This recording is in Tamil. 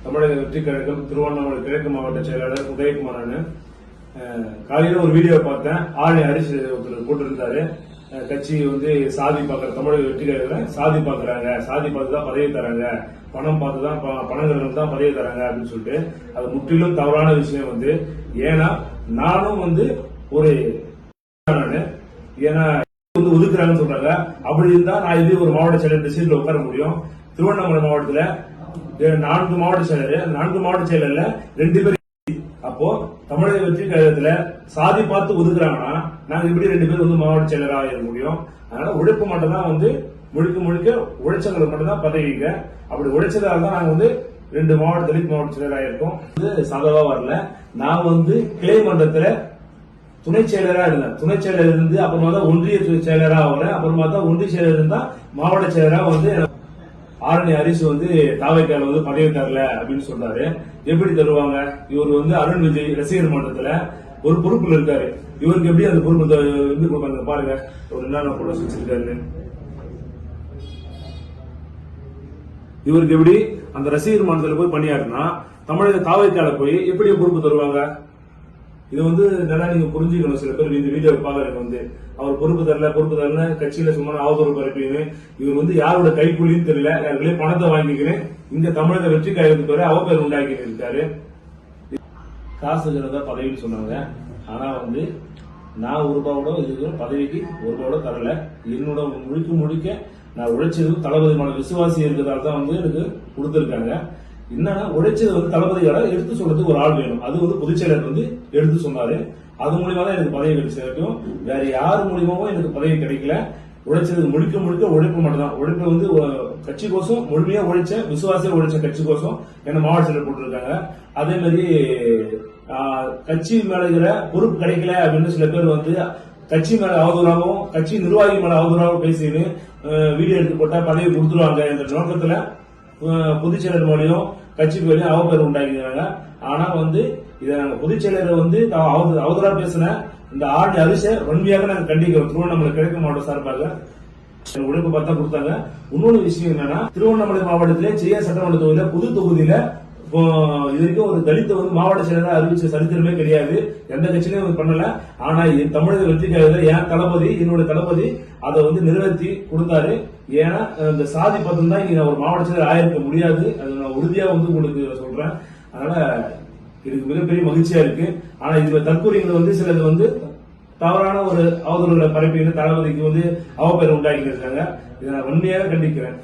தமிழக வெற்றி கழகம் திருவண்ணாமலை கிழக்கு மாவட்ட செயலாளர் உதயகுமார். காலையில ஒரு வீடியோ பார்த்தேன். ஆணை அரிசி ஒருத்தர் போட்டிருந்தாரு. கட்சி சாதி பாக்குற தமிழக வெற்றி கழகம் சாதி பாக்குறாங்க, சாதி பார்த்து தான் பதவி தராங்க, பணம் பார்த்து தான் பணங்கள் தான் பதவி தராங்க அப்படின்னு சொல்லிட்டு அது முற்றிலும் தவறான விஷயம். ஏன்னா நானும் ஒரு ஏன்னா ஒதுக்குறாங்கன்னு சொல்றாங்க. அப்படி இருந்தா நான் இதே ஒரு மாவட்ட செயலர் சீட்ல உட்கார முடியும். திருவண்ணாமலை மாவட்டத்துல 4 மாவட்ட செயலர், 4 மாவட்ட செயலர்ல 2 பேர். அப்போ தமிழக வெற்றி கழகத்துல சாதி பார்த்து ஒதுக்குறாங்கன்னா நாங்க இப்படி 2 பேர் மாவட்ட செயலராக இருக்க முடியும். அதனால உழைப்பு மட்டும் தான் முழுக்க முழுக்க உழைச்சவங்களுக்கு மட்டும் தான் பதவிங்க. அப்படி உழைச்சதால தான் நாங்க 2 மாவட்ட தலித் மாவட்ட செயலராக இருக்கோம். சதவா வரல. நான் கிளை மன்றத்துல துணை செயலரா இருந்தேன். துணை செயலர் இருந்து அப்புறமா தான் ஒன்றிய செயலரா ஆகிறேன். அப்புறமா தான் ஒன்றிய செயலர் இருந்தா மாவட்ட செயலரா ஆரணி அரிசி தாவைக்கால பதவி தரல அப்படின்னு சொல்றாரு. எப்படி தருவாங்க? இவர் அருண் விஜய் ரசிகர் மன்றத்துல ஒரு பொறுப்புல இருக்காரு. இவருக்கு எப்படி அந்த பொறுப்பு கொடுப்பாங்க பாருங்க. ஒரு என்னென்ன போட வச்சிருக்காரு. இவருக்கு எப்படி அந்த ரசிகர் மன்றத்துல போய் பணியாற்றினா தமிழக தாவைக்கால போய் எப்படி பொறுப்பு தருவாங்க? இது நல்லா நீங்க புரிஞ்சுக்கணும். சில பேர் இந்த வீடியோ பாக்குறதுக்கு அவர் பொறுப்பு தரல கட்சியில சும்மா அவதூறு பரப்பின்னு இவர் யாரோட கைக்கூலின்னு தெரியல, யாருக்குள்ளே பணத்தை வாங்கிக்கிறேன் இங்க தமிழக வெற்றி கழகத்துக்கு பேரு அவ பேர் உண்டாக்கி இருக்காரு. காசுகிறதா பதவின்னு சொன்னாங்க. ஆனா நான் ₹1 இதுக்கு பதவிக்கு ₹1 தரல. என்னோட முழுக்க நான் உழைச்சது தளபதி விசுவாசி இருக்கிறதால தான் எனக்கு கொடுத்திருக்காங்க. என்னன்னா உழைச்சது தளபதியோட எடுத்து சொல்றதுக்கு ஒரு ஆள் வேணும். அது பொதுச்செயலர் எடுத்து சொன்னாரு. அது மூலியமா தான் எனக்கு பதவி கிடைக்கும். வேற யாரு மூலியமாவும் எனக்கு பதவி கிடைக்கல. உழைச்சது முழுக்க உழைப்பு மட்டும் தான். உழைப்பு கட்சி கோசம் முழுமையா உழைச்ச விசுவாசியா உழைச்ச கட்சி கோசம் என்ன மாவட்ட செயலர் போட்டிருக்காங்க. அதே மாதிரி கட்சி மேல இருக்கிற பொறுப்பு கிடைக்கல அப்படின்னு சில பேர் கட்சி மேல அவதூறாகவும் கட்சி நிர்வாகி மேல அவதூறாகவும் பேசின்னு வீடியோ எடுத்து போட்டா பதவி கொடுத்துருவாங்க என்ற நோக்கத்துல பொதுச்செயலர் மூலியம் கட்சி பேரையும் அவ பேர் உண்டாக்கிறாங்க. ஆனா இதை நாங்க பொதுச்செயலர் அவதூறா பேசின இந்த ஆர்டி அரிசை வன்மையாக நாங்க கண்டிக்கிறோம். திருவண்ணாமலை கிழக்கு மாவட்ட சார்பாக உழைப்பு பார்த்தா கொடுத்தாங்க. இன்னொரு விஷயம் என்னன்னா, திருவண்ணாமலை மாவட்டத்திலே செய்ய சட்டமன்ற தொகுதியில புது தொகுதியில இது வரைக்கும் ஒரு தலித் மாவட்ட செயலராக அறிவிச்ச சரித்திரமே கிடையாது. எந்த கட்சியிலும் பண்ணல. ஆனா தமிழக வெற்றி கழகத்தில் என்னோட தளபதி அதை நிறைவேற்றி கொடுத்தாரு. ஏன்னா இந்த சாதி பத்திரம் தான் இங்க ஒரு மாவட்ட செயலர் ஆயிருக்க முடியாது. அது நான் உறுதியா உங்களுக்கு சொல்றேன். அதனால எனக்கு மிகப்பெரிய மகிழ்ச்சியா இருக்கு. ஆனா இதுல தற்கொலைகள் சிலது தவறான ஒரு அவதூறுகளை பரப்பின்னு தளபதிக்கு அவ பேர் உண்டாக்கி இருக்காங்க. இதை நான் வன்மையாக கண்டிக்கிறேன்.